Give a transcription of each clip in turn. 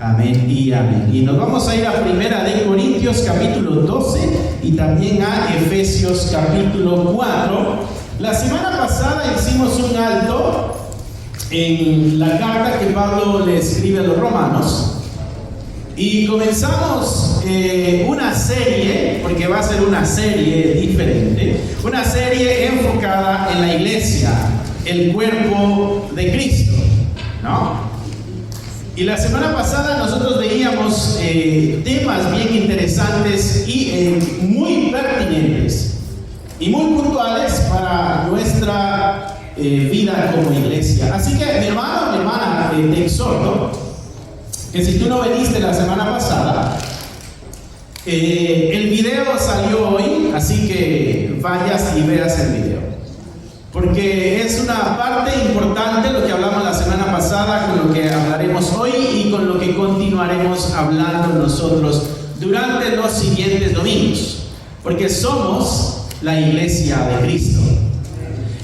Amén y amén. Y nos vamos a ir a Primera de Corintios capítulo 12 y también a Efesios capítulo 4. La semana pasada hicimos un alto en la carta que Pablo le escribe a los romanos y comenzamos una serie, porque va a ser una serie diferente, una serie enfocada en la iglesia, el cuerpo de Cristo, ¿no? Y la semana pasada nosotros veíamos temas bien interesantes y muy pertinentes y muy puntuales para nuestra vida como iglesia. Así que mi hermano, mi hermana, te exhorto que si tú no viniste la semana pasada, el video salió hoy, así que vayas y veas el video. Porque es una parte importante lo que hablamos la semana pasada, con lo que hablaremos hoy y con lo que continuaremos hablando nosotros durante los siguientes domingos. Porque somos la iglesia de Cristo.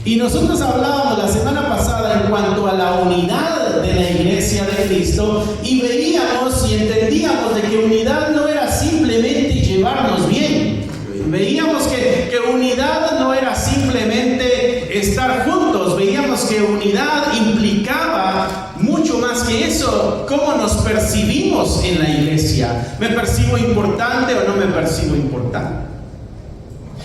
Y nosotros hablábamos la semana pasada en cuanto a la unidad de la iglesia de Cristo y veíamos y entendíamos de que unidad no era simplemente llevarnos bien. Veíamos que unidad no era simplemente estar juntos, veíamos que unidad implicaba mucho más que eso, cómo nos percibimos en la iglesia. ¿Me percibo importante o no me percibo importante?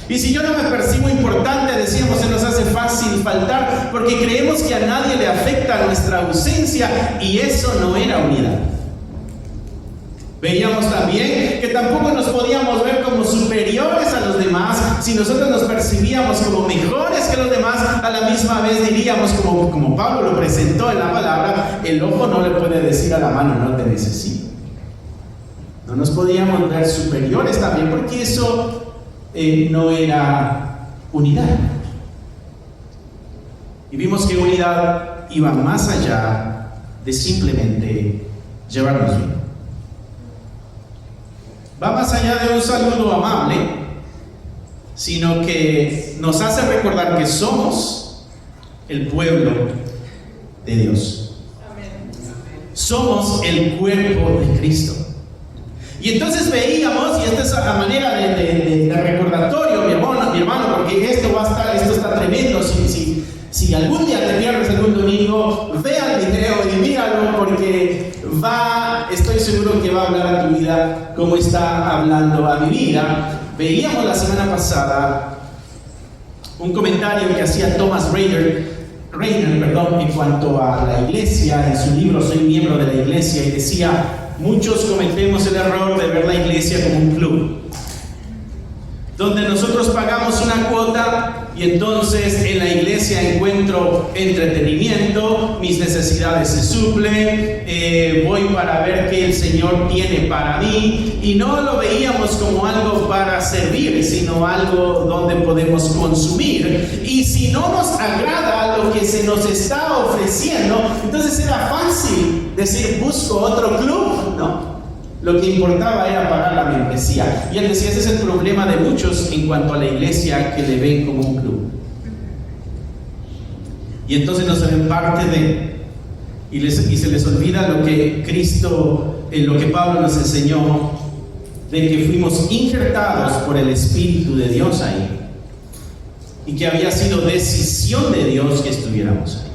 Y si yo no me percibo importante, decíamos, se nos hace fácil faltar porque creemos que a nadie le afecta nuestra ausencia y eso no era unidad. Veíamos también que tampoco nos podíamos ver como superiores a los demás. Si nosotros nos percibíamos como mejores que los demás, a la misma vez diríamos, como Pablo lo presentó en la palabra, el ojo no le puede decir a la mano, no te necesito. No nos podíamos ver superiores también, porque eso no era unidad. Y vimos que unidad iba más allá de simplemente llevarnos bien. Va más allá de un saludo amable, sino que nos hace recordar que somos el pueblo de Dios. Somos el cuerpo de Cristo. Y entonces veíamos, y esta es la manera de recordatorio, mi hermano, porque esto está tremendo. Si algún día te pierdes algún domingo, ve al video y míralo, porque estoy seguro que va a hablar a tu vida como está hablando a mi vida. Veíamos la semana pasada un comentario que hacía Thomas Rainer, en cuanto a la iglesia, en su libro Soy miembro de la iglesia, y decía: muchos cometemos el error de ver la iglesia como un club, donde nosotros pagamos una cuota y entonces en la iglesia encuentro entretenimiento, mis necesidades se suplen, voy para ver qué el Señor tiene para mí, y no lo veíamos como algo para servir, sino algo donde podemos consumir. Y si no nos agrada lo que se nos está ofreciendo, entonces era fácil decir: busco otro club, ¿no? Lo que importaba era pagar la membresía. Y él decía, ese es el problema de muchos en cuanto a la iglesia, que le ven como un club. Y entonces no se ven parte de, y se les olvida lo que Cristo, lo que Pablo nos enseñó, de que fuimos injertados por el Espíritu de Dios ahí. Y que había sido decisión de Dios que estuviéramos ahí.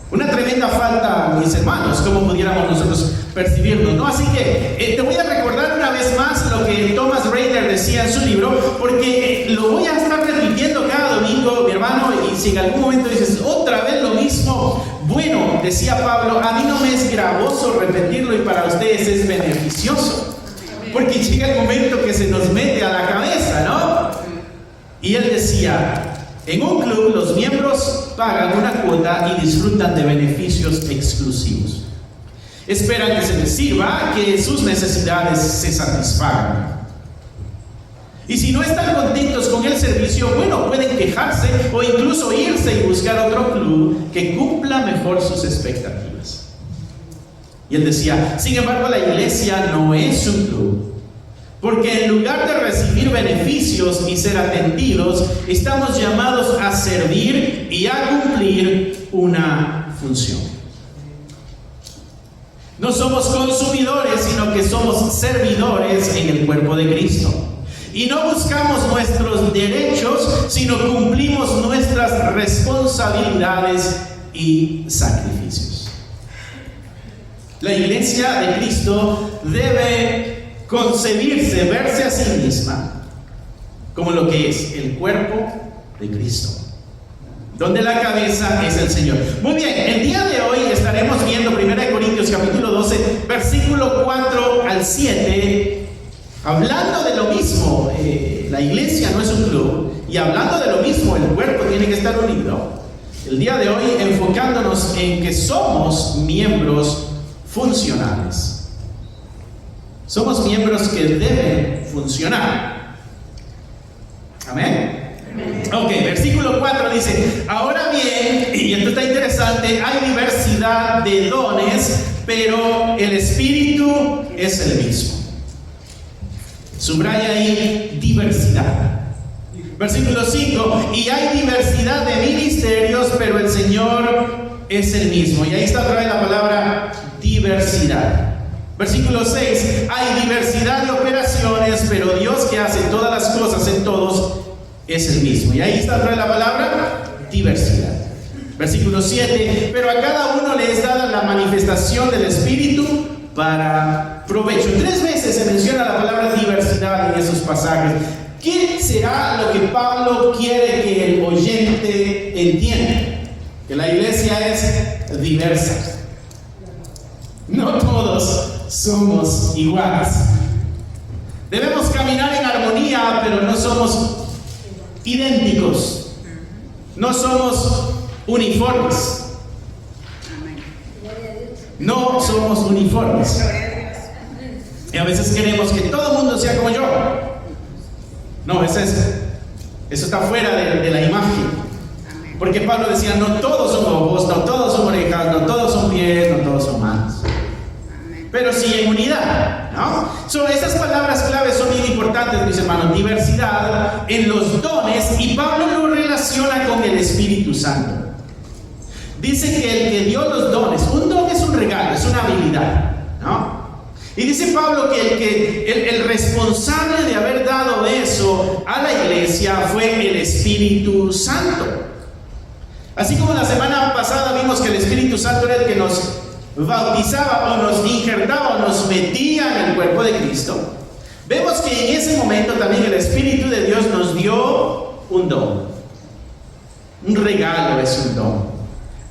Una tremenda falta, mis hermanos, cómo pudiéramos nosotros percibirnos, ¿no? Así que te voy a recordar una vez más lo que Thomas Rainer decía en su libro, porque lo voy a estar repitiendo cada domingo, mi hermano, y si en algún momento dices otra vez lo mismo, bueno, decía Pablo, a mí no me es gravoso repetirlo y para ustedes es beneficioso, porque llega el momento que se nos mete a la cabeza, ¿no? Y él decía: en un club los miembros pagan una cuota y disfrutan de beneficios exclusivos. Esperan que se les sirva, que sus necesidades se satisfagan. Y si no están contentos con el servicio, bueno, pueden quejarse o incluso irse y buscar otro club que cumpla mejor sus expectativas. Y él decía: sin embargo, la iglesia no es un club, porque en lugar de recibir beneficios y ser atendidos, estamos llamados a servir y a cumplir una función. No somos consumidores, sino que somos servidores en el cuerpo de Cristo. Y no buscamos nuestros derechos, sino cumplimos nuestras responsabilidades y sacrificios. La iglesia de Cristo debe concebirse, verse a sí misma como lo que es el cuerpo de Cristo, donde la cabeza es el Señor. Muy bien, el día de hoy estaremos viendo 1 Corintios capítulo 12, versículo 4 al 7, hablando de lo mismo. La iglesia no es un club, y hablando de lo mismo, el cuerpo tiene que estar unido. El día de hoy enfocándonos en que somos miembros funcionales. Somos miembros que deben funcionar. Amén. Ok, versículo 4 dice: ahora bien, y esto está interesante, hay diversidad de dones, pero el Espíritu es el mismo. Subraya ahí diversidad. Versículo 5: y hay diversidad de ministerios, pero el Señor es el mismo. Y ahí está otra vez la palabra diversidad. Versículo 6: hay diversidad de operaciones, pero Dios, que hace todas las cosas en todos, es el mismo. Y ahí está otra vez la palabra diversidad. Versículo 7: pero a cada uno le es dada la manifestación del Espíritu para provecho. 3 veces se menciona la palabra diversidad en esos pasajes. ¿Qué será lo que Pablo quiere que el oyente entienda? Que la iglesia es diversa. No todos somos iguales. Debemos caminar en armonía, pero no somos idénticos. No somos uniformes. No somos uniformes. Y a veces queremos que todo el mundo sea como yo. No, eso está fuera de la imagen. Porque Pablo decía: no todos son ojos, no todos son orejas, no todos son pies, no todos son manos. Pero sí en unidad, ¿no? Esas palabras claves son bien importantes, mis hermanos. Diversidad en los dones, y Pablo lo relaciona con el Espíritu Santo. Dice que el que dio los dones, un don es un regalo, es una habilidad, ¿no? Y dice Pablo que el responsable de haber dado eso a la iglesia fue el Espíritu Santo. Así como la semana pasada vimos que el Espíritu Santo era el que nos bautizaba o nos injertaba o nos metía en el cuerpo de Cristo, vemos que en ese momento también el Espíritu de Dios nos dio un don. Un regalo es un don.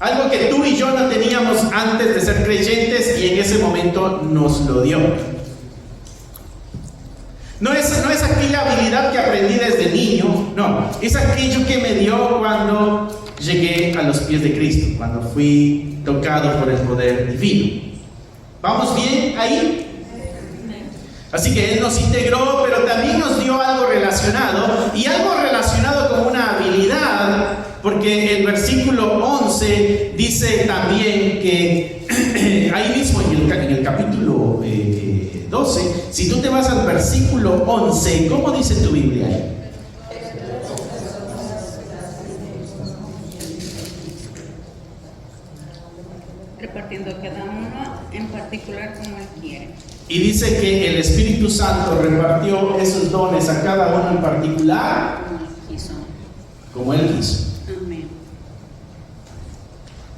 Algo que tú y yo no teníamos antes de ser creyentes, y en ese momento nos lo dio. No es aquella habilidad que aprendí desde niño, no, es aquello que me dio cuando llegué a los pies de Cristo, cuando fui tocado por el poder divino. ¿Vamos bien ahí? Así que Él nos integró, pero también nos dio algo relacionado, y algo relacionado con una habilidad, porque el versículo 11 dice también que ahí mismo en el capítulo 12, si tú te vas al versículo 11, ¿cómo dice tu Biblia ahí? Repartiendo cada uno en particular como Él quiere. Y dice que el Espíritu Santo repartió esos dones a cada uno en particular como Él quiso. Amén.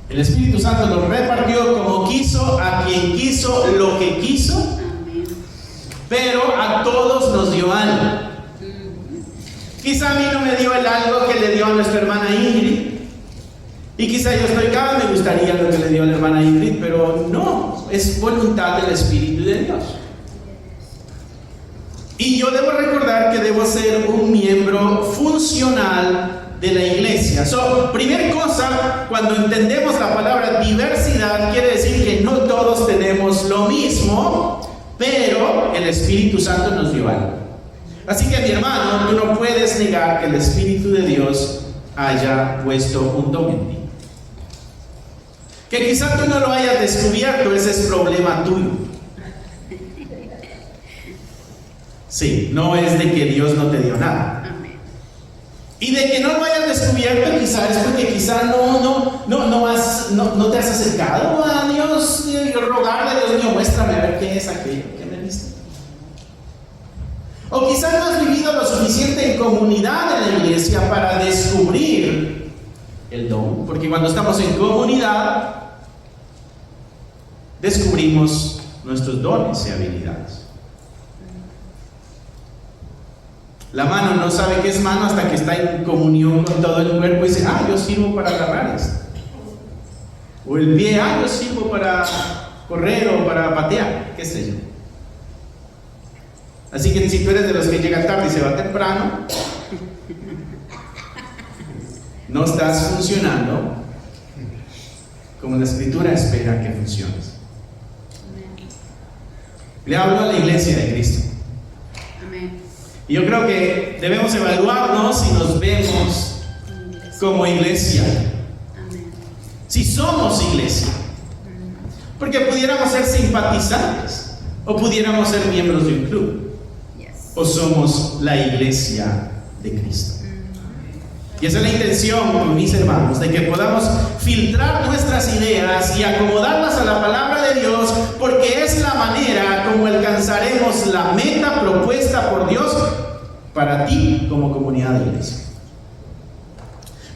El Espíritu Santo lo repartió como quiso, a quien quiso, lo que quiso. Amén. Pero a todos nos dio algo. Quizá a mí no me dio el algo que le dio a nuestra hermana Ingrid. Y quizá yo estoy acá, me gustaría lo que le dio a la hermana Ingrid, pero no, es voluntad del Espíritu de Dios. Y yo debo recordar que debo ser un miembro funcional de la iglesia. Primer cosa, cuando entendemos la palabra diversidad, quiere decir que no todos tenemos lo mismo, pero el Espíritu Santo nos dio algo. Así que, mi hermano, tú no puedes negar que el Espíritu de Dios haya puesto un don en ti. Que quizá tú no lo hayas descubierto, ese es problema tuyo. Sí, no es de que Dios no te dio nada. Y de que no lo hayas descubierto, quizás es porque quizás no te has acercado a Dios y rogarle a Dios mío, muéstrame a ver qué es aquello que me diste. O quizás no has vivido lo suficiente en comunidad en la iglesia para descubrir el don. Porque cuando estamos en comunidad, descubrimos nuestros dones y habilidades. La mano no sabe qué es mano hasta que está en comunión con todo el cuerpo y dice, yo sirvo para agarrar esto. O el pie, yo sirvo para correr o para patear, qué sé yo. Así que si tú eres de los que llega tarde y se va temprano, no estás funcionando como la Escritura espera que funciones. Le hablo a la iglesia de Cristo. Y yo creo que debemos evaluarnos si nos vemos como iglesia. Si somos iglesia. Porque pudiéramos ser simpatizantes o pudiéramos ser miembros de un club. O somos la iglesia de Cristo. Y esa es la intención, mis hermanos, de que podamos filtrar nuestras ideas y acomodarlas a la palabra de Dios, porque es la manera como alcanzaremos la meta propuesta por Dios para ti como comunidad de iglesia.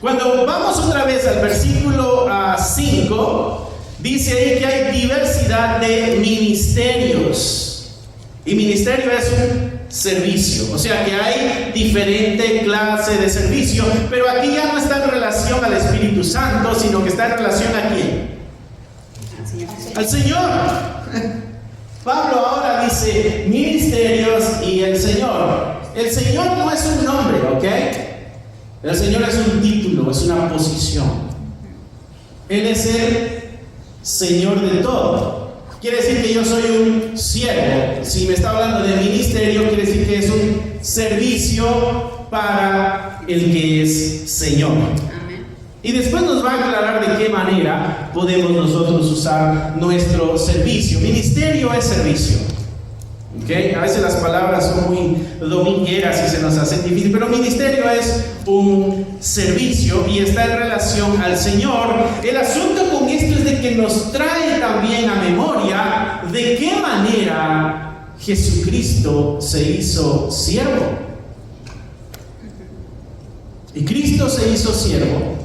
Cuando vamos otra vez al versículo 5, dice ahí que hay diversidad de ministerios. Y ministerio es un servicio, o sea que hay diferente clase de servicio, pero aquí ya no está en relación al Espíritu Santo, sino que está en relación ¿a quién? Al Señor. Pablo ahora dice ministerios y el Señor. El Señor no es un nombre, ¿ok? El Señor es un título, es una posición. Él es el Señor de todo. Quiere decir que yo soy un siervo. Si me está hablando de ministerio, quiere decir que es un servicio para el que es Señor. Amén. Y después nos va a aclarar de qué manera podemos nosotros usar nuestro servicio. Ministerio es servicio. ¿Okay? A veces las palabras son muy domingueras y se nos hacen difíciles, pero ministerio es un servicio y está en relación al Señor. El asunto con esto es de que nos trae también a memoria de qué manera Jesucristo se hizo siervo. Y Cristo se hizo siervo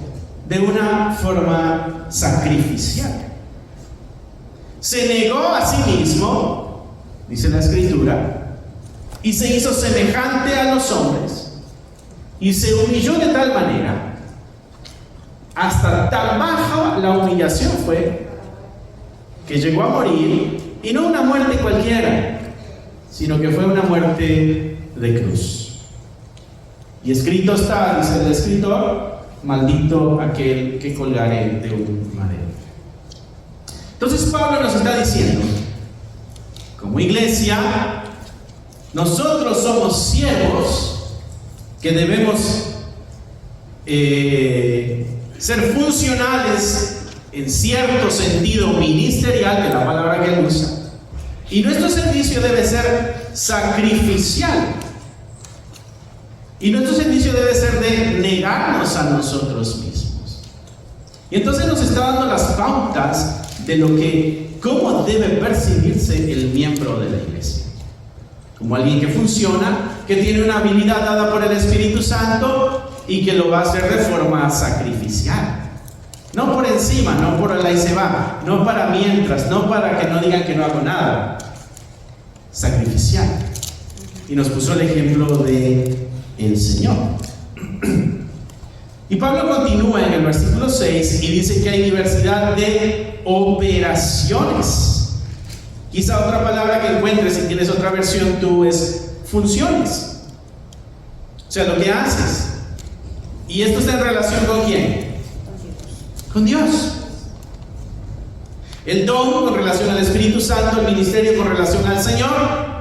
de una forma sacrificial. Se negó a sí mismo, dice la Escritura, y se hizo semejante a los hombres, y se humilló de tal manera, hasta tan baja la humillación fue, que llegó a morir, y no una muerte cualquiera, sino que fue una muerte de cruz. Y escrito está, dice el escritor, maldito aquel que colgare de un madero. Entonces Pablo nos está diciendo, como iglesia, nosotros somos siervos que debemos ser funcionales en cierto sentido ministerial, que es la palabra que él usa, y nuestro servicio debe ser sacrificial, y nuestro servicio debe ser de negarnos a nosotros mismos. Y entonces nos está dando las pautas de cómo debe percibirse el miembro de la iglesia. Como alguien que funciona, que tiene una habilidad dada por el Espíritu Santo y que lo va a hacer de forma sacrificial. No por encima, no por el ahí se va, no para mientras, no para que no digan que no hago nada. Sacrificial. Y nos puso el ejemplo de el Señor. Y Pablo continúa en el versículo 6 y dice que hay diversidad de operaciones. Quizá otra palabra que encuentres, si tienes otra versión tú, es funciones. O sea, lo que haces. ¿Y esto está en relación con quién? Con Dios. El don con relación al Espíritu Santo, el ministerio con relación al Señor,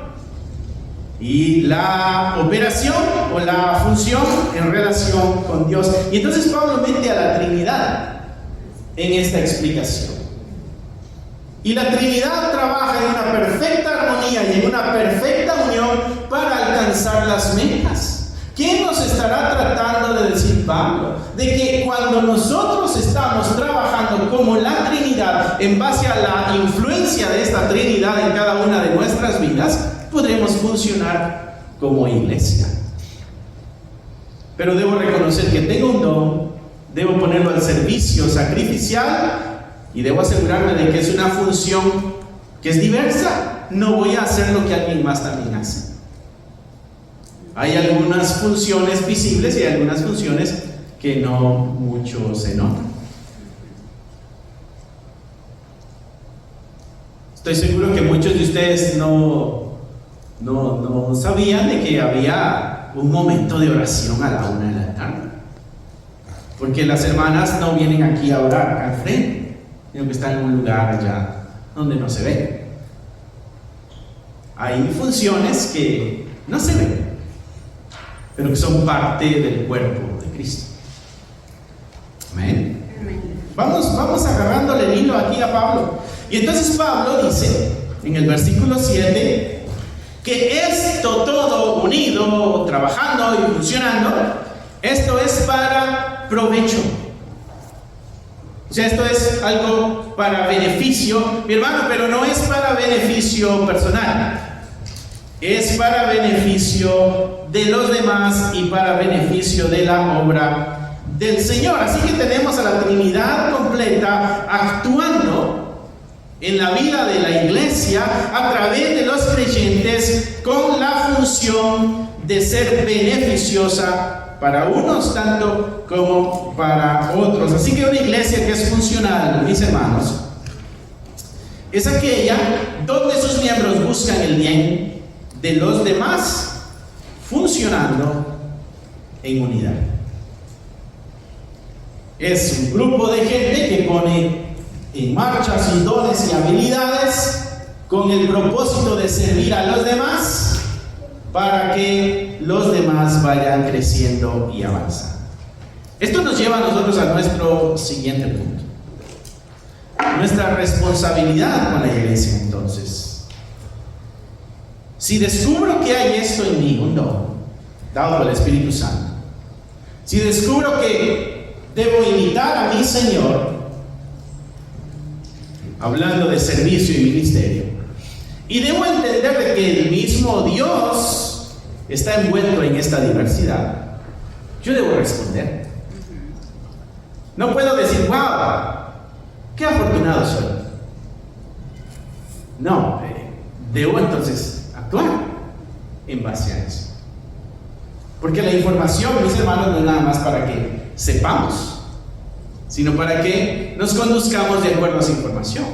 y la operación o la función en relación con Dios. Y entonces Pablo mete a la Trinidad en esta explicación. Y la Trinidad trabaja en una perfecta armonía y en una perfecta unión para alcanzar las metas, ¿Qué nos estará tratando de decir Pablo? De que cuando nosotros estamos trabajando como la Trinidad, en base a la influencia de esta Trinidad en cada una de nuestras vidas, podremos funcionar como iglesia. Pero debo reconocer que tengo un don, debo ponerlo al servicio sacrificial y debo asegurarme de que es una función que es diversa. No voy a hacer lo que alguien más también hace. Hay algunas funciones visibles y hay algunas funciones que no mucho se notan. Estoy seguro que muchos de ustedes no sabían de que había un momento de oración a la 1 de la tarde. Porque las hermanas no vienen aquí a orar acá al frente, sino que están en un lugar allá donde no se ve. Hay funciones que no se ven, pero que son parte del cuerpo de Cristo. Amén. Vamos agarrándole el hilo aquí a Pablo. Y entonces Pablo dice en el versículo 7 que esto todo unido, trabajando y funcionando, esto es para provecho. O sea, esto es algo para beneficio, mi hermano, pero no es para beneficio personal. Es para beneficio de los demás y para beneficio de la obra del Señor. Así que tenemos a la Trinidad completa actuando en la vida de la iglesia a través de los creyentes con la función de ser beneficiosa para unos tanto como para otros. Así que una iglesia que es funcional, mis hermanos, es aquella donde sus miembros buscan el bien de los demás, funcionando en unidad. Es un grupo de gente que pone en marcha sus dones y habilidades con el propósito de servir a los demás para que los demás vayan creciendo y avanzando. Esto nos lleva a nosotros a nuestro siguiente punto. Nuestra responsabilidad con la iglesia, entonces. Si descubro que hay esto en mí, un don dado por el Espíritu Santo, si descubro que debo imitar a mi Señor, hablando de servicio y ministerio, y debo entender de que el mismo Dios está envuelto en esta diversidad, yo debo responder. No puedo decir, wow, qué afortunado soy. No, debo entonces actuar en base a eso. Porque la información, mis hermanos, no es nada más para que sepamos, sino para que nos conduzcamos de acuerdo a esa información.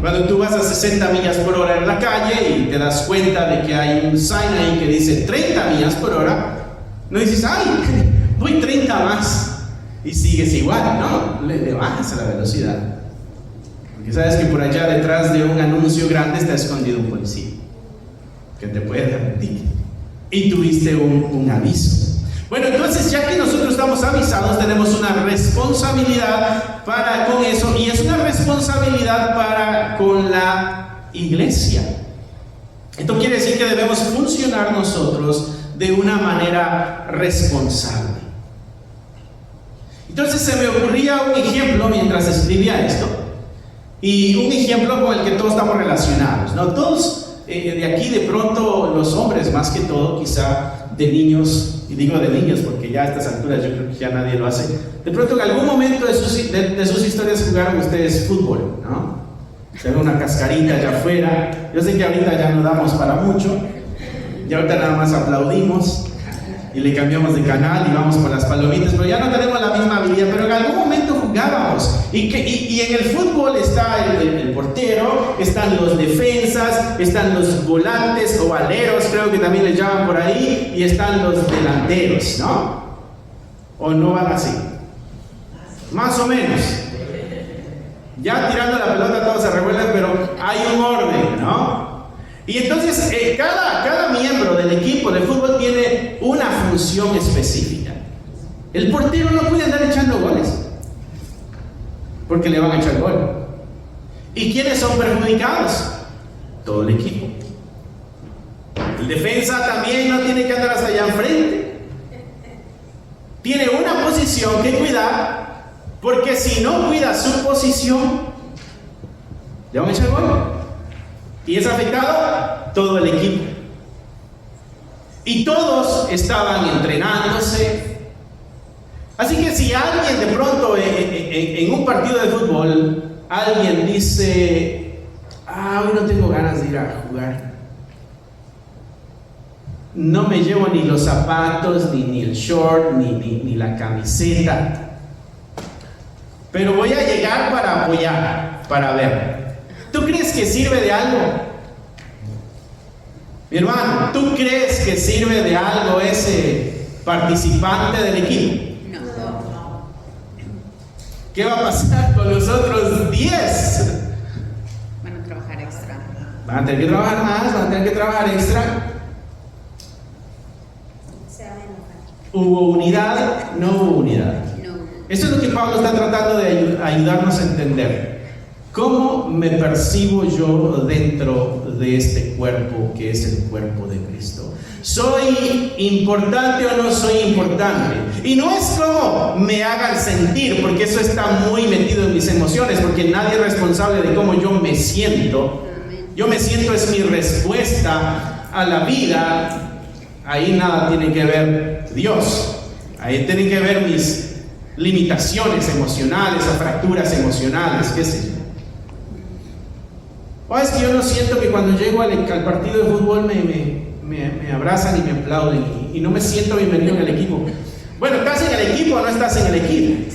Cuando tú vas a 60 millas por hora en la calle y te das cuenta de que hay un sign ahí que dice 30 millas por hora, no dices, ay, voy 30 más y sigues igual, no, le bajas a la velocidad. Porque sabes que por allá detrás de un anuncio grande está escondido un policía que te puede dar un ticket y tuviste un aviso. Bueno, entonces ya que nosotros estamos avisados, tenemos una responsabilidad para con eso, y es una responsabilidad para con la iglesia. Esto quiere decir que debemos funcionar nosotros de una manera responsable. Entonces se me ocurría un ejemplo mientras escribía esto, y un ejemplo con el que todos estamos relacionados, ¿no? Todos de aquí, de pronto, los hombres más que todo, quizá de niños, y digo de niños porque ya a estas alturas yo creo que ya nadie lo hace, de pronto en algún momento de sus historias jugaron ustedes fútbol, ¿no? Se ve una cascarita allá afuera. Yo sé que ahorita ya no damos para mucho, y ahorita nada más aplaudimos y le cambiamos de canal y vamos por las palomitas, pero ya no tenemos la misma habilidad, pero en algún momento jugábamos. Y en el fútbol está el portero, están los defensas, están los volantes o aleros, creo que también les llaman por ahí, y están los delanteros, ¿no? ¿O no van así? Más o menos. Ya tirando la pelota todos se revuelven, pero hay un orden, ¿no? Y entonces cada miembro del equipo de fútbol tiene una función específica. El portero no puede andar echando goles, porque le van a echar gol. ¿Y quiénes son perjudicados? Todo el equipo. El defensa también no tiene que andar hasta allá enfrente. Tiene una posición que cuidar, porque si no cuida su posición, le van a echar gol. Y es afectado todo el equipo. Y todos estaban entrenándose. Así que si alguien de pronto en un partido de fútbol, alguien dice, hoy no tengo ganas de ir a jugar, no me llevo ni los zapatos, ni el short, ni la camiseta, pero voy a llegar para apoyar, para ver. ¿Tú crees que sirve de algo? Mi hermano, ¿tú crees que sirve de algo ese participante del equipo? No. ¿Qué va a pasar con los otros 10? Van a trabajar extra. Van a tener que trabajar más, van a tener que trabajar extra. ¿Hubo unidad? No hubo unidad. No. Eso es lo que Pablo está tratando de ayudarnos a entender. ¿Cómo me percibo yo dentro de este cuerpo que es el cuerpo de Cristo? ¿Soy importante o no soy importante? Y no es como me hagan sentir, porque eso está muy metido en mis emociones, porque nadie es responsable de cómo yo me siento. Yo me siento es mi respuesta a la vida. Ahí nada tiene que ver Dios. Ahí tienen que ver mis limitaciones emocionales o fracturas emocionales, qué sé yo. O es que yo no siento que cuando llego al partido de fútbol me abrazan y me aplauden y no me siento bienvenido en el equipo. Bueno, ¿estás en el equipo o no estás en el equipo?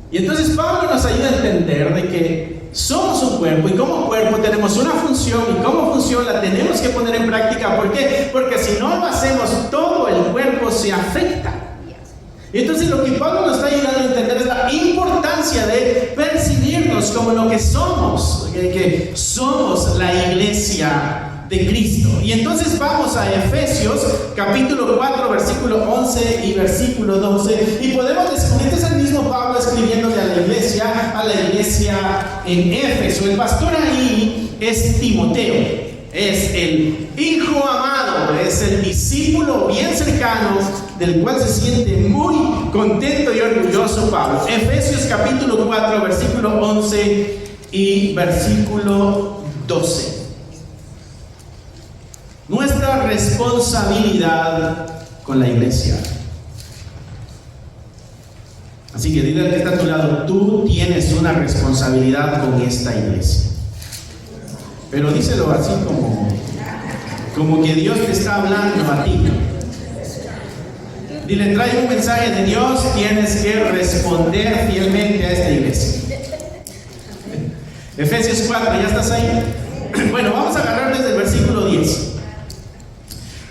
Y entonces Pablo nos ayuda a entender de que somos un cuerpo y como cuerpo tenemos una función y como función la tenemos que poner en práctica. ¿Por qué? Porque si no lo hacemos, todo el cuerpo se afecta. Y entonces lo que Pablo nos está ayudando a entender es la importancia de percibirnos como lo que somos, que somos la iglesia de Cristo. Y entonces vamos a Efesios capítulo 4 versículo 11 y versículo 12 y podemos descubrir que es el mismo Pablo escribiéndole a la iglesia en Éfeso. El pastor ahí es Timoteo, es el hijo amado, es el discípulo bien cercano del cual se siente muy contento y orgulloso Pablo. Efesios capítulo 4 versículo 11 y versículo 12. Nuestra responsabilidad con la iglesia. Así que dile al que está a tu lado, tú tienes una responsabilidad con esta iglesia. Pero díselo así como que Dios te está hablando a ti. Dile, trae un mensaje de Dios, tienes que responder fielmente a esta iglesia. Efesios 4, ¿ya estás ahí? Bueno, vamos a agarrar desde el versículo 10.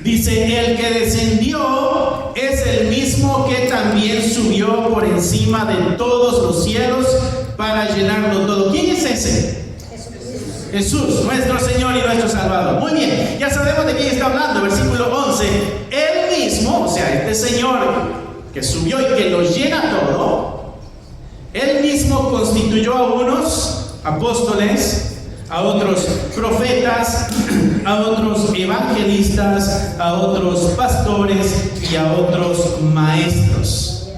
Dice, el que descendió es el mismo que también subió por encima de todos los cielos para llenarlo todo. ¿Quién es ese? Jesús, nuestro Señor y nuestro Salvador. Muy bien, ya sabemos de quién está hablando. Versículo 11, Él mismo, o sea, este Señor que subió y que lo llena todo, Él mismo constituyó a unos apóstoles, a otros profetas, a otros evangelistas, a otros pastores y a otros maestros.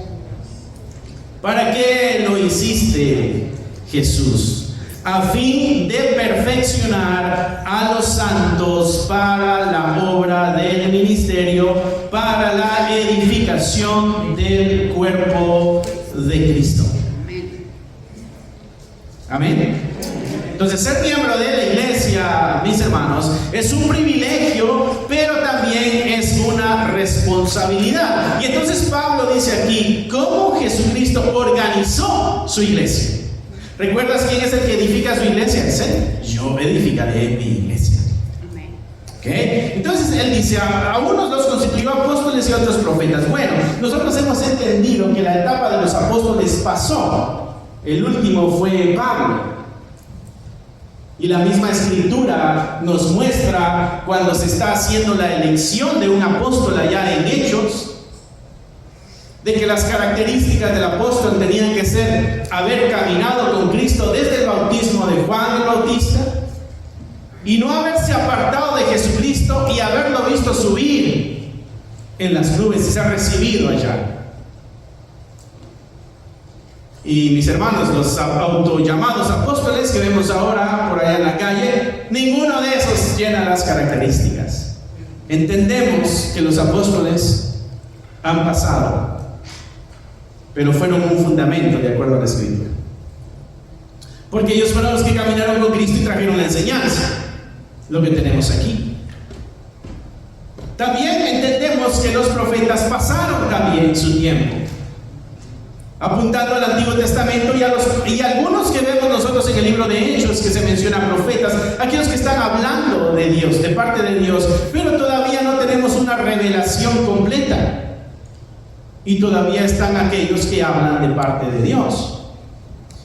¿Para qué lo hiciste, Jesús? A fin de perfeccionar a los santos para la obra del ministerio, para la edificación del cuerpo de Cristo. Amén. Entonces, ser miembro de la iglesia, mis hermanos, es un privilegio, pero también es una responsabilidad. Y entonces Pablo dice aquí, ¿cómo Jesucristo organizó su iglesia? ¿Recuerdas quién es el que edifica su iglesia? Es Él. Yo edificaré mi iglesia. ¿Okay? Entonces él dice, a unos los constituyó apóstoles y a otros profetas. Bueno, nosotros hemos entendido que la etapa de los apóstoles pasó. El último fue Pablo. Y la misma escritura nos muestra cuando se está haciendo la elección de un apóstol allá en Hechos, de que las características del apóstol tenían que ser haber caminado con Cristo desde el bautismo de Juan el Bautista, y no haberse apartado de Jesucristo y haberlo visto subir en las nubes y ser recibido allá. Y mis hermanos, los autollamados apóstoles que vemos ahora por allá en la calle, ninguno de esos llena las características. Entendemos que los apóstoles han pasado, pero fueron un fundamento de acuerdo a la Escritura. Porque ellos fueron los que caminaron con Cristo y trajeron la enseñanza, lo que tenemos aquí. También entendemos que los profetas pasaron también su tiempo, apuntando al Antiguo Testamento y algunos que vemos nosotros en el libro de Hechos, que se mencionan profetas, aquellos que están hablando de Dios, de parte de Dios, pero todavía no tenemos una revelación completa. Y todavía están aquellos que hablan de parte de Dios.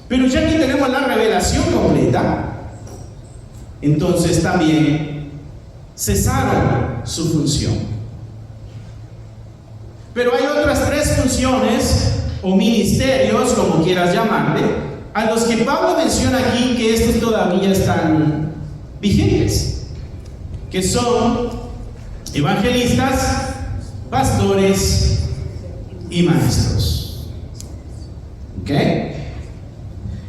Pero ya que tenemos la revelación completa, entonces también cesaron su función. Pero hay otras tres funciones o ministerios, como quieras llamarle, a los que Pablo menciona aquí que estos todavía están vigentes, que son evangelistas, pastores y maestros. ¿Ok?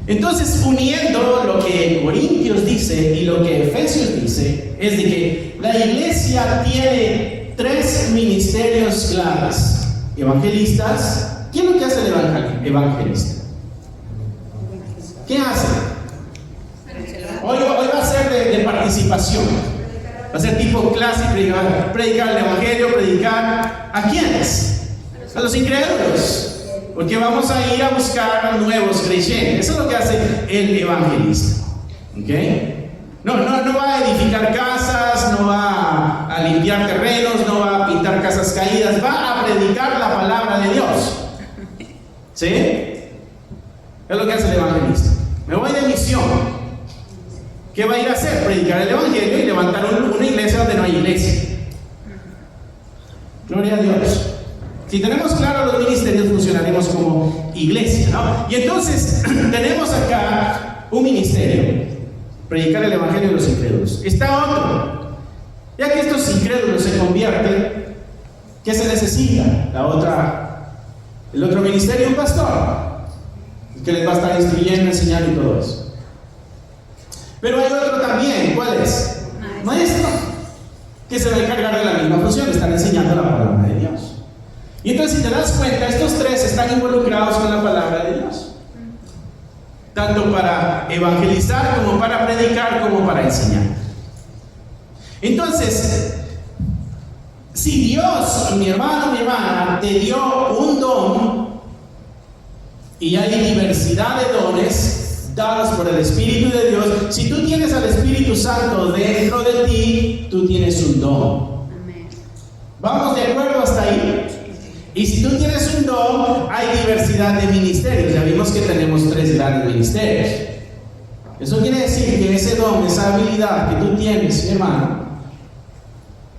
Entonces, uniendo lo que Corintios dice y lo que Efesios dice, es de que la iglesia tiene tres ministerios claves: evangelistas. ¿Qué es lo que hace el evangelista? ¿Qué hace? Hoy va a ser de participación. Va a ser tipo clase, predicar el evangelio, predicar. ¿A quiénes? A los incrédulos. Porque vamos a ir a buscar nuevos creyentes. Eso es lo que hace el evangelista. ¿Ok? No va a edificar casas, no va a limpiar terrenos, no va a pintar casas caídas, va a predicar la palabra de Dios. ¿Sí? Es lo que hace el evangelista. Me voy de misión. ¿Qué va a ir a hacer? Predicar el evangelio y levantar una iglesia donde no hay iglesia. Gloria a Dios. Si tenemos claro los ministerios, funcionaremos como iglesia, ¿no? Y entonces tenemos acá un ministerio: predicar el evangelio a los incrédulos. Está otro. Ya que estos incrédulos se convierten, ¿qué se necesita? El otro ministerio, un pastor, que les va a estar instruyendo, enseñando y todo eso. Pero hay otro también. ¿Cuál es? Maestro, que se va a encargar de la misma función, están enseñando la palabra de Dios. Y entonces, si te das cuenta, estos tres están involucrados con la palabra de Dios, tanto para evangelizar, como para predicar, como para enseñar. Entonces, si Dios, mi hermano, mi hermana, te dio un don, y hay diversidad de dones dados por el Espíritu de Dios, si tú tienes al Espíritu Santo dentro de ti, tú tienes un don. ¿Vamos de acuerdo hasta ahí? Y si tú tienes un don, hay diversidad de ministerios. Ya vimos que tenemos tres grandes ministerios. Eso quiere decir que ese don, esa habilidad que tú tienes, mi hermano,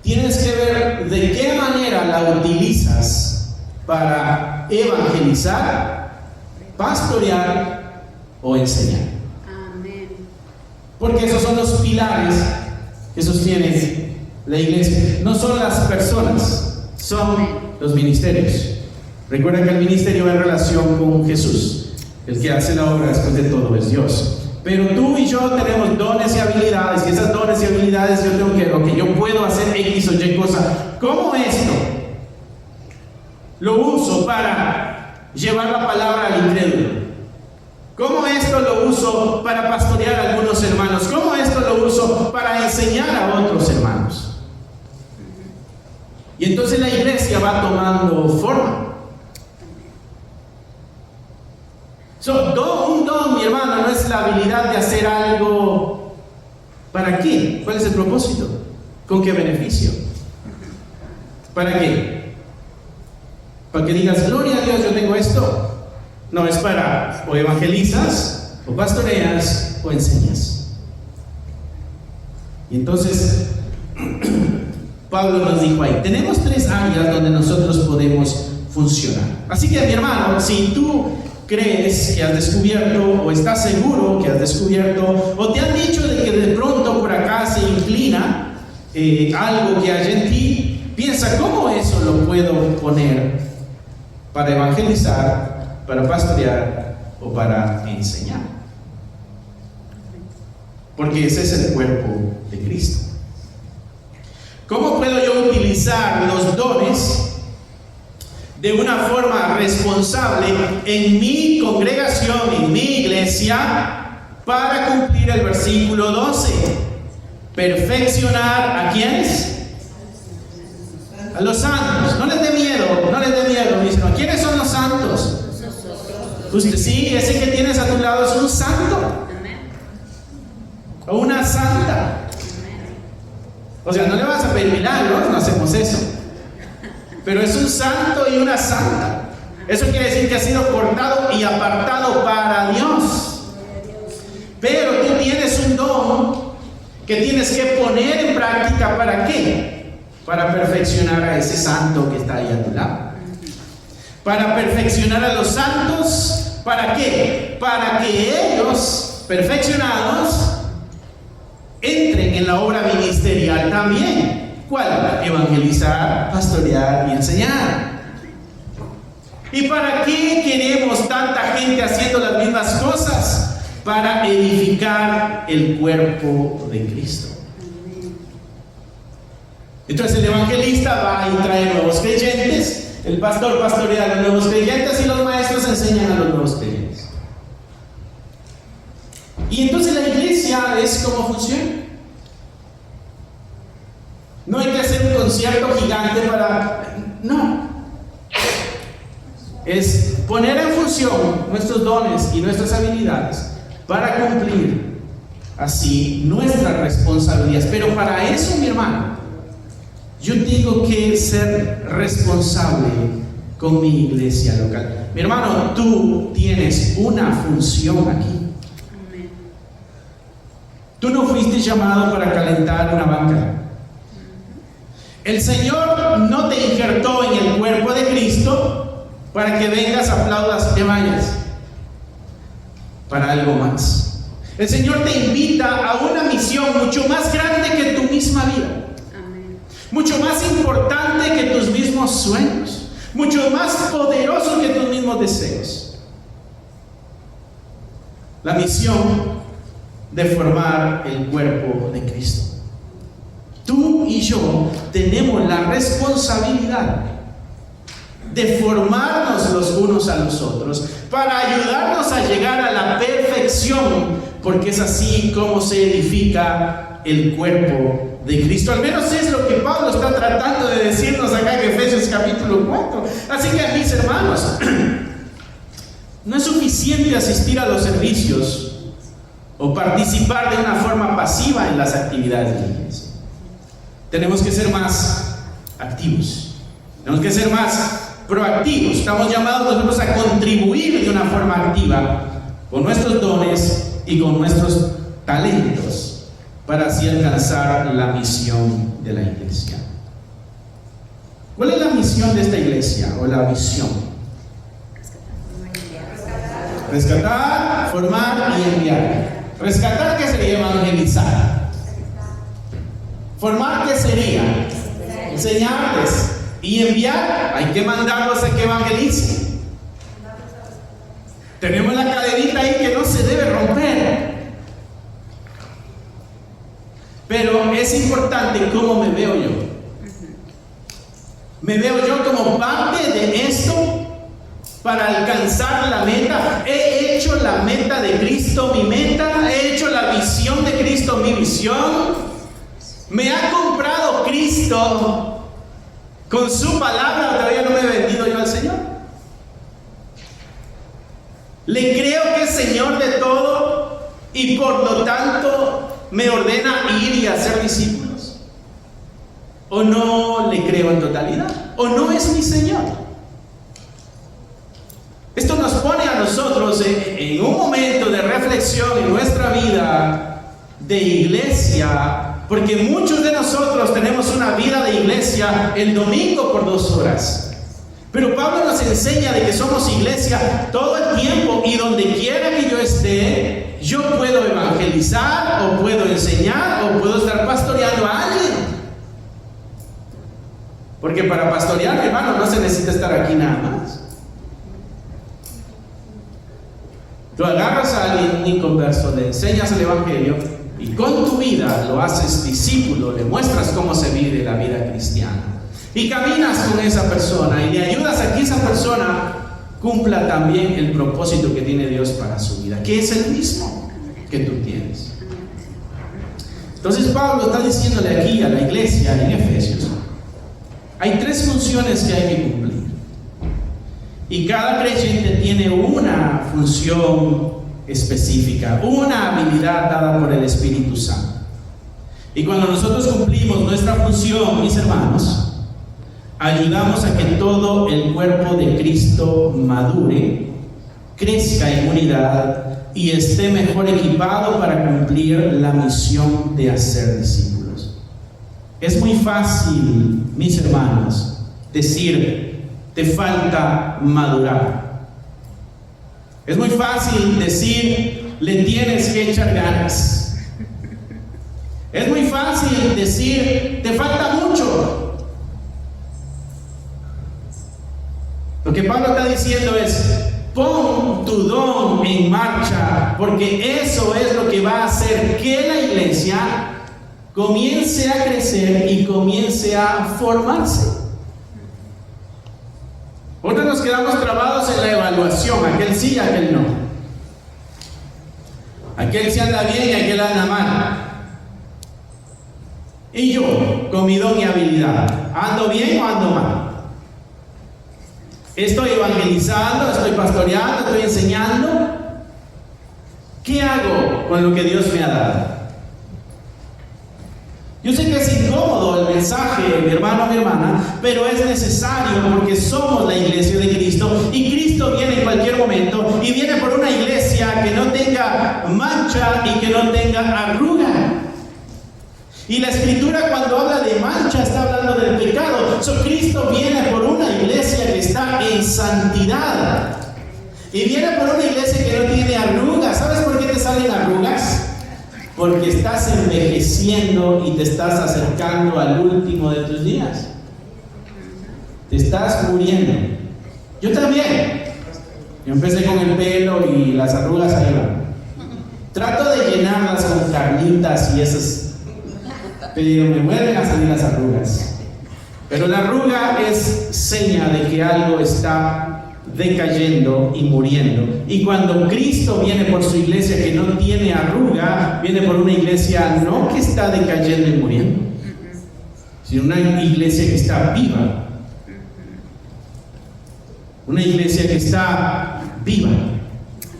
tienes que ver de qué manera la utilizas para evangelizar, pastorear o enseñar. Amén. Porque esos son los pilares que sostienen la iglesia. No son las personas, son los ministerios. Recuerda que el ministerio va en relación con Jesús. El que hace la obra después de todo es Dios. Pero tú y yo tenemos dones y habilidades, y esas dones y habilidades yo tengo que, lo que yo puedo hacer X o Y cosa. ¿Cómo esto lo uso para llevar la palabra al incrédulo? ¿Cómo esto lo uso para pastorear a algunos hermanos? ¿Cómo esto lo uso para enseñar a otros hermanos? Y entonces la iglesia va tomando forma. Un don, mi hermano, no es la habilidad de hacer algo. ¿Para qué? ¿Cuál es el propósito? ¿Con qué beneficio? ¿Para qué? ¿Para que digas, gloria a Dios, yo tengo esto? No, es para o evangelizas, o pastoreas, o enseñas. Y entonces Pablo nos dijo ahí, tenemos tres áreas donde nosotros podemos funcionar. Así que, mi hermano, si tú crees que has descubierto, o estás seguro que has descubierto, o te han dicho de que de pronto por acá se ilumina algo que hay en ti, piensa cómo eso lo puedo poner para evangelizar, para pastorear o para enseñar. Porque ese es el cuerpo de Cristo. ¿Cómo puedo yo utilizar los dones de una forma responsable en mi congregación, en mi iglesia, para cumplir el versículo 12? Perfeccionar ¿a quiénes? A los santos. No les dé miedo, no les dé miedo, mis hermanos. ¿Quiénes son los santos? Usted, sí, ese que tienes a tu lado es un santo o una santa. O sea, no le vas a pedir milagros, no hacemos eso. Pero es un santo y una santa. Eso quiere decir que ha sido cortado y apartado para Dios. Pero tú tienes un don que tienes que poner en práctica. ¿Para qué? Para perfeccionar a ese santo que está ahí a tu lado. Para perfeccionar a los santos. ¿Para qué? Para que ellos, perfeccionados, entren en la obra ministerial también. ¿Cuál? Evangelizar, pastorear y enseñar. ¿Y para qué queremos tanta gente haciendo las mismas cosas? Para edificar el cuerpo de Cristo. Entonces el evangelista va y trae nuevos creyentes, el pastor pastorea a los nuevos creyentes y los maestros enseñan a los nuevos creyentes. Y entonces la iglesia es como funciona. No hay que hacer un concierto gigante para... No. Es poner en función nuestros dones y nuestras habilidades para cumplir así nuestras responsabilidades. Pero para eso, mi hermano, yo tengo que ser responsable con mi iglesia local. Mi hermano, tú tienes una función aquí. Tú no fuiste llamado para calentar una banca. El Señor no te injertó en el cuerpo de Cristo para que vengas, aplaudas y te vayas. Para algo más. El Señor te invita a una misión mucho más grande que tu misma vida. Amén. Mucho más importante que tus mismos sueños. Mucho más poderoso que tus mismos deseos. La misión de formar el cuerpo de Cristo. Tú y yo tenemos la responsabilidad de formarnos los unos a los otros para ayudarnos a llegar a la perfección, porque es así como se edifica el cuerpo de Cristo. Al menos es lo que Pablo está tratando de decirnos acá en Efesios capítulo 4. Así que, mis hermanos, no es suficiente asistir a los servicios o participar de una forma pasiva en las actividades de la iglesia. Tenemos que ser más activos, tenemos que ser más proactivos. Estamos llamados nosotros a contribuir de una forma activa con nuestros dones y con nuestros talentos para así alcanzar la misión de la iglesia. ¿Cuál es la misión de esta iglesia o la visión? Rescatar, formar y enviar. Rescatar, ¿qué sería? Evangelizar. Formar, ¿qué sería? Enseñarles. Y enviar, hay que mandarlos a que evangelicen. Tenemos la cadenita ahí que no se debe romper. Pero es importante cómo me veo yo. ¿Me veo yo como parte de esto para alcanzar la meta? ¿He hecho la meta de Cristo mi meta? ¿He hecho la visión de Cristo mi visión? ¿Me ha comprado Cristo con su palabra o todavía no me he vendido yo al Señor? ¿Le creo que es Señor de todo y por lo tanto me ordena ir y hacer discípulos? ¿O no le creo en totalidad? ¿O no es mi Señor? Esto nos pone a nosotros en un momento de reflexión en nuestra vida de iglesia, porque muchos de nosotros tenemos una vida de iglesia el domingo por 2 horas. Pero Pablo nos enseña de que somos iglesia todo el tiempo, y donde quiera que yo esté, yo puedo evangelizar, o puedo enseñar, o puedo estar pastoreando a Porque para pastorear, hermano, no se necesita estar aquí nada más. Tú agarras a alguien inconverso, le enseñas el evangelio y con tu vida lo haces discípulo, le muestras cómo se vive la vida cristiana. Y caminas con esa persona y le ayudas a que esa persona cumpla también el propósito que tiene Dios para su vida, que es el mismo que tú tienes. Entonces Pablo está diciéndole aquí a la iglesia en Efesios, hay 3 funciones que hay que cumplir. Y cada creyente tiene una función específica, una habilidad dada por el Espíritu Santo. Y cuando nosotros cumplimos nuestra función, mis hermanos, ayudamos a que todo el cuerpo de Cristo madure, crezca en unidad y esté mejor equipado para cumplir la misión de hacer discípulos. Es muy fácil, mis hermanos, decir, te falta madurar. Es muy fácil decir, le tienes que echar ganas. Es muy fácil decir, te falta mucho. Lo que Pablo está diciendo es, pon tu don en marcha, porque eso es lo que va a hacer que la iglesia comience a crecer y comience a formarse. Otros nos quedamos trabados en la evaluación, aquel sí y aquel no. Aquel sí anda bien y aquel anda mal. Y yo, con mi don y habilidad, ¿ando bien o ando mal? ¿Estoy evangelizando? ¿Estoy pastoreando? ¿Estoy enseñando? ¿Qué hago con lo que Dios me ha dado? Yo sé que es incómodo el mensaje, mi hermano, mi hermana, pero es necesario porque somos la iglesia de Cristo y Cristo viene en cualquier momento y viene por una iglesia que no tenga mancha y que no tenga arruga. Y la Escritura cuando habla de mancha está hablando del pecado. Cristo viene por una iglesia que está en santidad y viene por una iglesia que no tiene arrugas. ¿Sabes por qué te salen arrugas? Porque estás envejeciendo y te estás acercando al último de tus días. Te estás muriendo. Yo también. Yo empecé con el pelo y las arrugas ahí van. Trato de llenarlas con carnitas y esas, pero me vuelven a salir las arrugas. Pero la arruga es seña de que algo está decayendo y muriendo. Y cuando Cristo viene por su iglesia que no tiene arruga, viene por una iglesia no que está decayendo y muriendo, sino una iglesia que está viva. Una iglesia que está viva,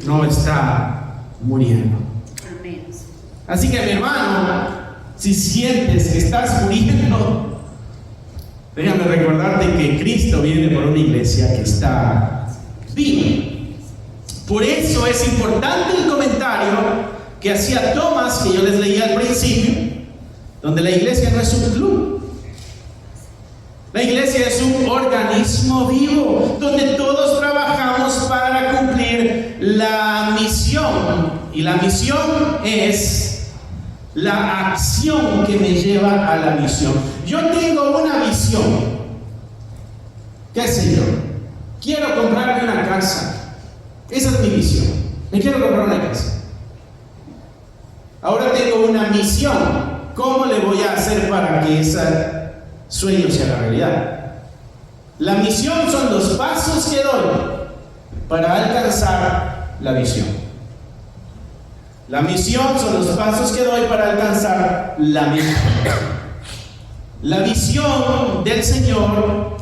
no está muriendo. Así que, mi hermano, si sientes que estás muriendo, déjame recordarte que Cristo viene por una iglesia que está viva. Por eso es importante el comentario que hacía Tomás, que yo les leí al principio, donde la iglesia no es un club. La iglesia es un organismo vivo, donde todos trabajamos para cumplir la misión. Y la misión es la acción que me lleva a la misión. Yo tengo una visión. ¿Qué sé yo? Quiero comprarme una casa. Esa es mi visión. Me quiero comprar una casa. Ahora tengo una misión. ¿Cómo le voy a hacer para que ese sueño se haga realidad? La misión son los pasos que doy para alcanzar la visión. La misión son los pasos que doy para alcanzar la meta. La visión del Señor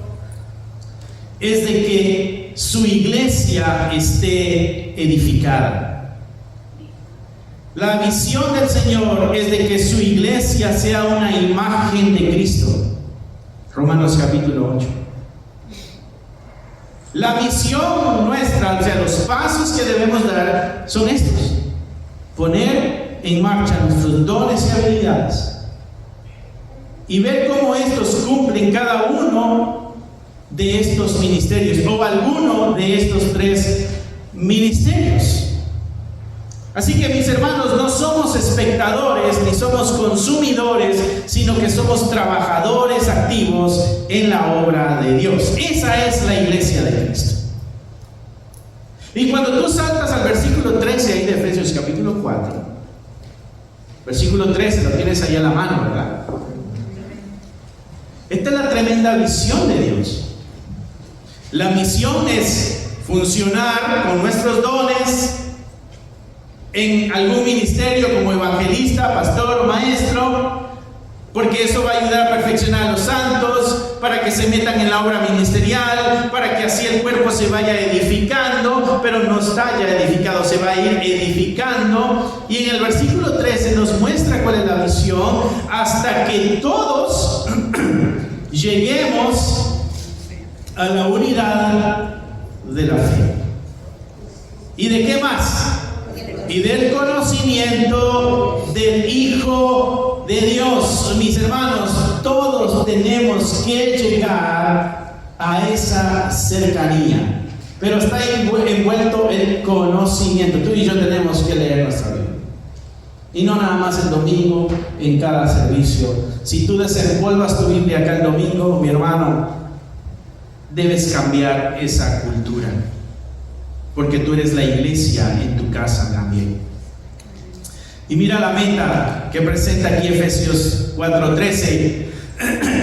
es de que su iglesia esté edificada. La visión del Señor es de que su iglesia sea una imagen de Cristo. Romanos capítulo 8. La visión nuestra, o sea, los pasos que debemos dar son estos: poner en marcha nuestros dones y habilidades y ver cómo estos cumplen cada uno de estos ministerios o alguno de estos 3 ministerios. Así que mis hermanos, no somos espectadores ni somos consumidores, sino que somos trabajadores activos en la obra de Dios. Esa es la iglesia de Cristo. Y cuando tú saltas al versículo 13 ahí de Efesios capítulo 4, versículo 13, lo tienes ahí a la mano, ¿verdad? Esta es la tremenda visión de Dios. La misión es funcionar con nuestros dones en algún ministerio como evangelista, pastor o maestro, porque eso va a ayudar a perfeccionar a los santos, para que se metan en la obra ministerial, para que así el cuerpo se vaya edificando, pero no está ya edificado, se va a ir edificando. Y en el versículo 13 nos muestra cuál es la visión, hasta que todos lleguemos a la unidad de la fe. ¿Y de qué más? Y del conocimiento del Hijo de Dios. Mis hermanos, todos tenemos que llegar a esa cercanía, pero está envuelto el conocimiento. Tú y yo tenemos que leer nuestra Biblia, y no nada más el domingo en cada servicio. Si tú desempolvas tu Biblia acá el domingo, mi hermano, debes cambiar esa cultura, porque tú eres la iglesia en tu casa también. Y mira la meta que presenta aquí Efesios 4:13.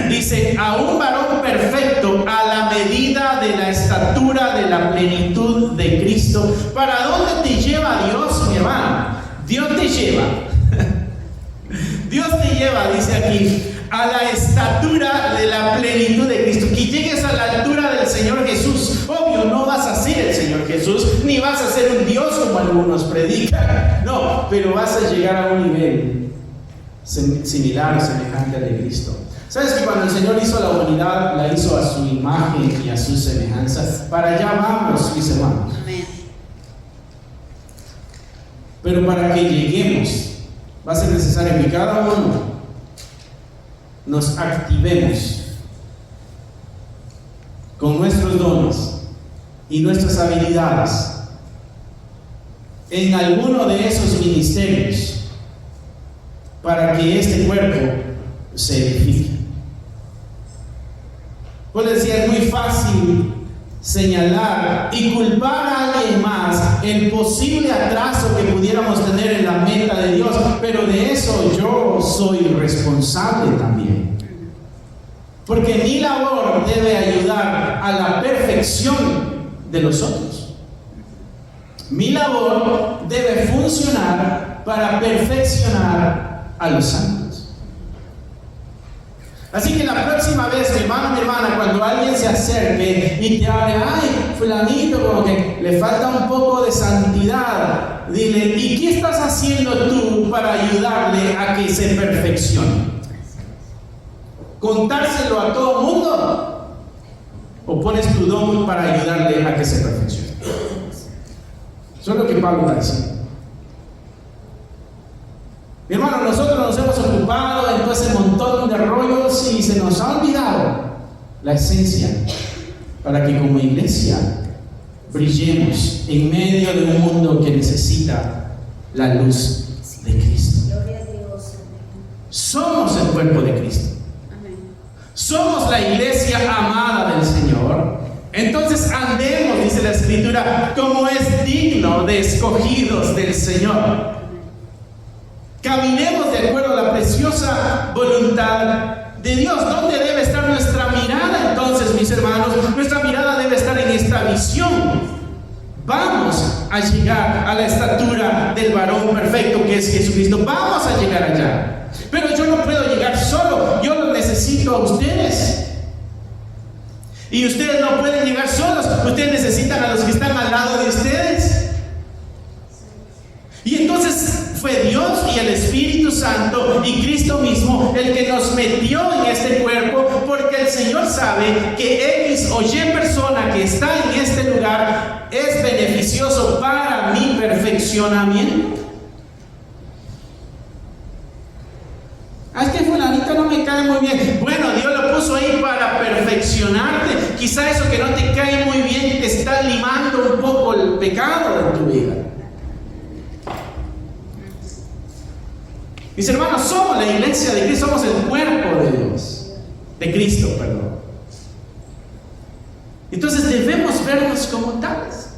Dice: a un varón perfecto a la medida de la estatura de la plenitud de Cristo. ¿Para dónde te lleva Dios, mi hermano? Dios te lleva. Dios te lleva, dice aquí, a la estatura de la plenitud de Cristo. Que llegues a la altura del Señor Jesús. Obvio, no vas a ser el Señor Jesús, ni vas a ser un Dios como algunos predican. No, pero vas a llegar a un nivel similar o semejante al de Cristo. ¿Sabes que cuando el Señor hizo la humanidad, la hizo a su imagen y a su semejanza? Para allá vamos, mis hermanos. Amén. Pero para que lleguemos, va a ser necesario que cada uno nos activemos con nuestros dones y nuestras habilidades en alguno de esos ministerios para que este cuerpo se edifique. Pues decía, es muy fácil señalar y culpar a alguien más el posible atraso que pudiéramos tener en la meta de Dios, pero de eso yo soy responsable también, porque mi labor debe ayudar a la perfección de los otros. Mi labor debe funcionar para perfeccionar a los santos. Así que la próxima vez, mi hermano, mi hermana, cuando alguien se acerque y te hable, ay, fulanito, como que le falta un poco de santidad, dile, ¿y qué estás haciendo tú para ayudarle a que se perfeccione? ¿Contárselo a todo el mundo? ¿O pones tu don para ayudarle a que se perfeccione? Eso es lo que Pablo está diciendo. Mi hermano, nosotros nos hemos ocupado en todo ese montón de rollos y se nos ha olvidado la esencia para que como iglesia brillemos en medio de un mundo que necesita la luz de Cristo. Somos el cuerpo de Cristo. Somos la iglesia amada del Señor. Entonces andemos, dice la Escritura, como es digno de escogidos del Señor. Caminemos de acuerdo a la preciosa voluntad de Dios. ¿Dónde debe estar nuestra mirada entonces, mis hermanos? Nuestra mirada debe estar en esta visión. Vamos a llegar a la estatura del varón perfecto que es Jesucristo. Vamos a llegar allá. Pero yo no puedo llegar solo. Yo los necesito a ustedes. Y ustedes no pueden llegar solos. Ustedes necesitan a los que están al lado de ustedes. Y entonces fue Dios y el Espíritu Santo y Cristo mismo el que nos metió en este cuerpo, porque el Señor sabe que X o Y persona que está en este lugar es beneficioso para mi perfeccionamiento. Es que fulanito no me cae muy bien. Bueno, Dios lo puso ahí para perfeccionarte. Quizá eso que no te cae muy bien te está limando un poco el pecado de tu vida. Mis hermanos, somos la iglesia de Cristo, somos el cuerpo de Dios, de Cristo, perdón. Entonces debemos vernos como tales.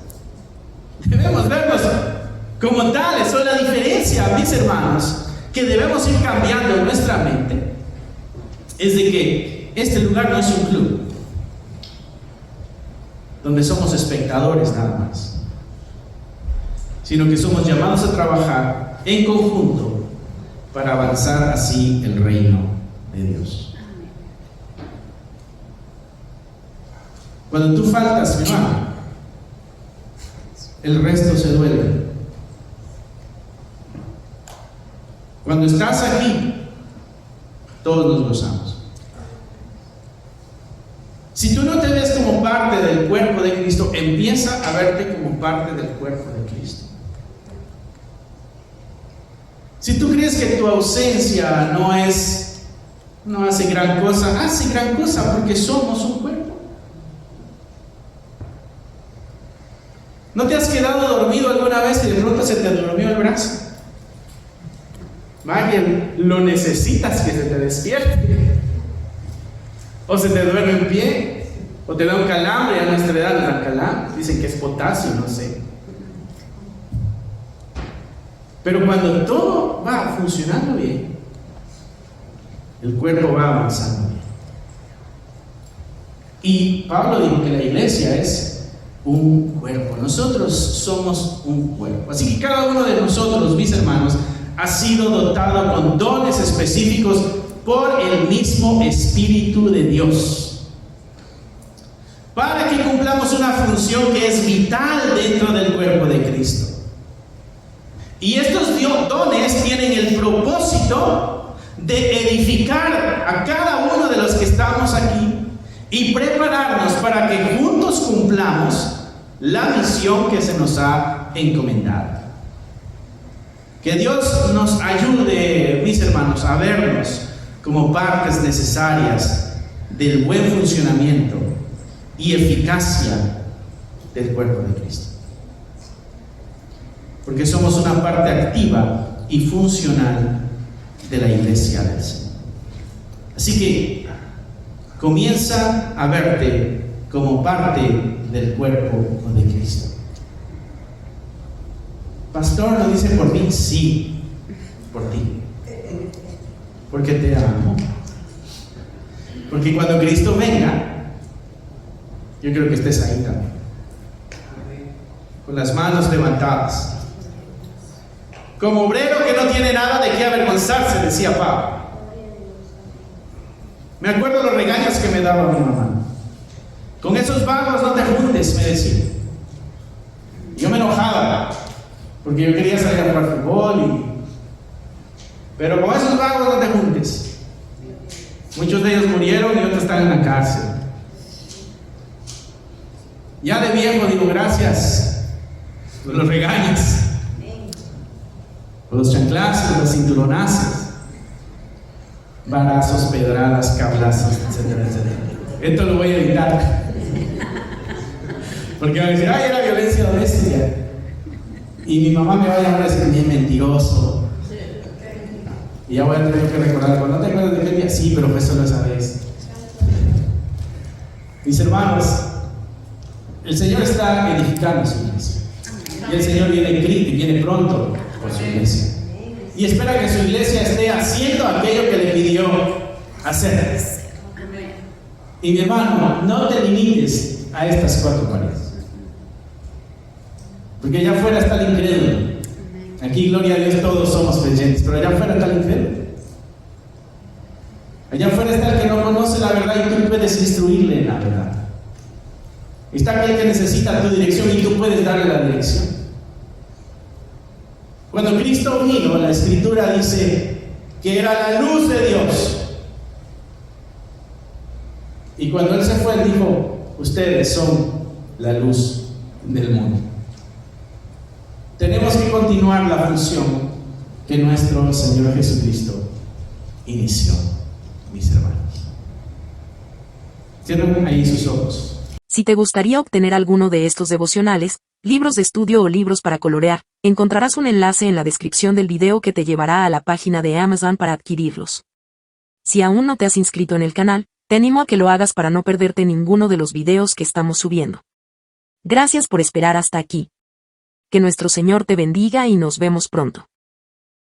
Debemos vernos como tales. O la diferencia, mis hermanos, que debemos ir cambiando en nuestra mente, es de que este lugar no es un club donde somos espectadores nada más, sino que somos llamados a trabajar en conjunto para avanzar así el reino de Dios. Cuando tú faltas, mi hermano, el resto se duele. Cuando estás aquí, todos nos gozamos. Si tú no te ves como parte del cuerpo de Cristo, empieza a verte como parte del cuerpo de Cristo. Si tú crees que tu ausencia no hace gran cosa porque somos un cuerpo. ¿No te has quedado dormido alguna vez y de pronto se te durmió el brazo? Que lo necesitas que se te despierte. O se te duerme un pie, o te da un calambre. A nuestra edad nos da calambre, dicen que es potasio, no sé. Pero cuando todo va funcionando bien, el cuerpo va avanzando bien. Y Pablo dijo que la iglesia es un cuerpo. Nosotros somos un cuerpo. Así que cada uno de nosotros, mis hermanos, ha sido dotado con dones específicos por el mismo Espíritu de Dios, para que cumplamos una función que es vital dentro del cuerpo de Cristo. Y estos dones tienen el propósito de edificar a cada uno de los que estamos aquí y prepararnos para que juntos cumplamos la misión que se nos ha encomendado. Que Dios nos ayude, mis hermanos, a vernos como partes necesarias del buen funcionamiento y eficacia del cuerpo de Cristo. Porque somos una parte activa y funcional de la iglesia del Señor. Así que comienza a verte como parte del cuerpo de Cristo. Pastor, ¿lo dice por mí? Sí, por ti. Porque te amo. Porque cuando Cristo venga, yo creo que estés ahí también, con las manos levantadas, como obrero que no tiene nada de qué avergonzarse, decía Pablo. Me acuerdo los regaños que me daba mi mamá. Con esos vagos no te juntes, me decía. Yo me enojaba porque yo quería salir a jugar fútbol, pero con esos vagos no te juntes. Muchos de ellos murieron y otros están en la cárcel. Ya de viejo digo gracias por los regaños, por los chanclazos, los cinturonazos, varazos, pedradas, cablazos, etcétera, etcétera. Esto lo voy a editar porque van a decir, ay, era violencia doméstica. Y mi mamá me va a llamar a decir, bien mentiroso. Y ya voy a tener que recordar, ¿no te acuerdas de qué día? Sí, pero fue solo esa vez. Mis hermanos, el Señor está edificando su iglesia. Y el Señor viene pronto por su iglesia. Y espera que su iglesia esté haciendo aquello que le pidió hacer. Y mi hermano, no te limites a estas 4 paredes. Porque allá afuera está el incrédulo. Aquí, gloria a Dios, todos somos creyentes, pero allá afuera está el incrédulo. Allá afuera está el que no conoce la verdad y tú puedes instruirle en la verdad. Está aquel que necesita tu dirección y tú puedes darle la dirección. Cuando Cristo vino, la Escritura dice que era la luz de Dios. Y cuando Él se fue, Él dijo, ustedes son la luz del mundo. Tenemos que continuar la función que nuestro Señor Jesucristo inició, mis hermanos. Cierren ahí sus ojos. Si te gustaría obtener alguno de estos devocionales, libros de estudio o libros para colorear, Encontrarás un enlace en la descripción del video que te llevará a la página de Amazon para adquirirlos. Si aún no te has inscrito en el canal, te animo a que lo hagas para no perderte ninguno de los videos que estamos subiendo. Gracias por esperar hasta aquí. Que nuestro Señor te bendiga y nos vemos pronto.